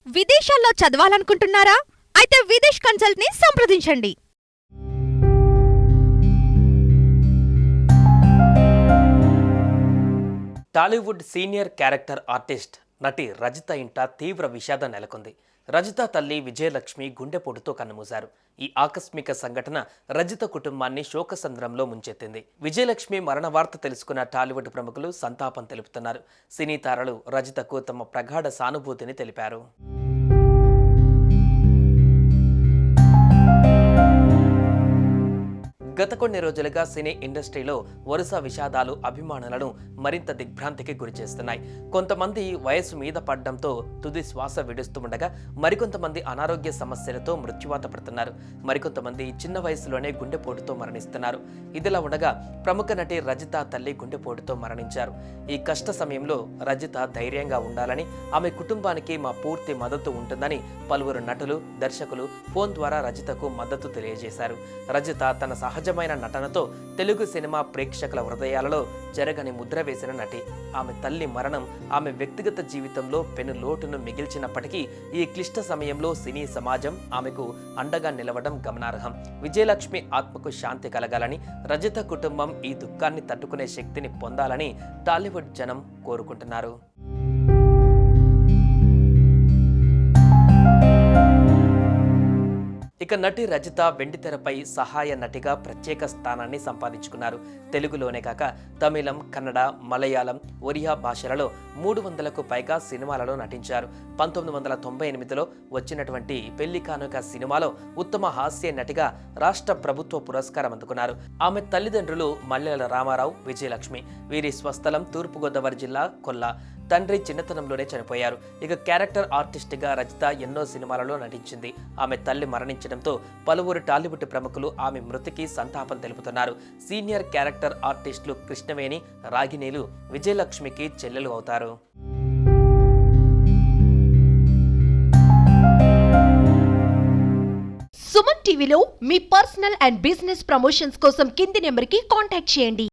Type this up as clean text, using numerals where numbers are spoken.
విదేశాల్లో చదవాలనుకుంటున్నారా? అయితే విదేశ్ కన్సల్ట్ ని సంప్రదించండి. టాలీవుడ్ సీనియర్ క్యారెక్టర్ ఆర్టిస్ట్ నటి రజిత ఇంట తీవ్ర విషాదం నెలకొంది. రజిత తల్లి విజయలక్ష్మి గుండెపోటుతో కన్నుమూశారు. ఈ ఆకస్మిక సంఘటన రజిత కుటుంబాన్ని శోకసంద్రంలో ముంచెత్తింది. విజయలక్ష్మి మరణ వార్త తెలుసుకున్న టాలీవుడ్ ప్రముఖులు సంతాపం తెలుపుతున్నారు. సినీ తారలు రజితకు తమ ప్రగాఢ సానుభూతిని తెలిపారు. గత కొన్ని రోజులుగా సినీ ఇండస్ట్రీలో వరుస విషాదాలు అభిమానులను మరింత దిగ్భ్రాంతికి గురిచేస్తున్నాయి. కొంతమంది వయసు మీద పడడంతో తుది శ్వాస విడుస్తుండగా మరికొంతమంది అనారోగ్య సమస్యలతో మృత్యువాత పడుతున్నారు. మరికొంతమంది చిన్న వయసులోనే గుండెపోటుతో మరణిస్తున్నారు. ఇదిలా ఉండగా ప్రముఖ నటి రజిత తల్లి గుండెపోటుతో మరణించారు. ఈ కష్ట సమయంలో రజిత ధైర్యంగా ఉండాలని, ఆమె కుటుంబానికి మా పూర్తి మద్దతు ఉంటుందని పలువురు నటులు, దర్శకులు ఫోన్ ద్వారా రజితకు మద్దతు తెలియజేశారు. రజిత తన సహజమైన నటనతో తెలుగు సినిమా ప్రేక్షకుల హృదయాలలో జరగని ముద్ర వేసిన నటి. ఆమె తల్లి మరణం ఆమె వ్యక్తిగత జీవితంలో పెను లోటును మిగిల్చినప్పటికీ ఈ క్లిష్ట సమయంలో సినీ సమాజం ఆమెకు అండగా నిలవడం గమనార్హం. విజయలక్ష్మి ఆత్మకు శాంతి కలగాలని, రజిత కుటుంబం ఈ దుఃఖాన్ని తట్టుకునే శక్తిని పొందాలని టాలీవుడ్ జనం కోరుకుంటున్నారు. ఇక నటి రజిత వెండితెరపై సహాయ నటిగా ప్రత్యేక స్థానాన్ని సంపాదించుకున్నారు. తెలుగులోనే కాక తమిళం, కన్నడ, మలయాళం, ఒరియా భాషలలో 300కు పైగా సినిమాలలో నటించారు. 1998లో వచ్చినటువంటి పెళ్లి కానుక సినిమాలో ఉత్తమ హాస్య నటిగా రాష్ట్ర ప్రభుత్వ పురస్కారం అందుకున్నారు. ఆమె తల్లిదండ్రులు మల్లెల రామారావు, విజయలక్ష్మి. వీరి స్వస్థలం తూర్పుగోదావరి జిల్లా కొల్లా. తండ్రి చిన్నతనంలోనే చనిపోయారు. ఇక క్యారెక్టర్ ఆర్టిస్ట్గా రజిత ఎన్నో సినిమాలలో నటించింది. ఆమె తల్లి మరణించడంతో పలువురు టాలీవుడ్ ప్రముఖులు ఆమె మృతికి సంతాపం తెలుపుతున్నారు. సీనియర్ క్యారెక్టర్ ఆర్టిస్టులు కృష్ణవేణి, రాగిణీలు విజయలక్ష్మికి చెల్లెలు అవుతారు. సుమన్ టీవీలో మీ పర్సనల్ అండ్ బిజినెస్ ప్రమోషన్స్ కోసం కింది నెంబర్కి కాంటాక్ట్ చేయండి.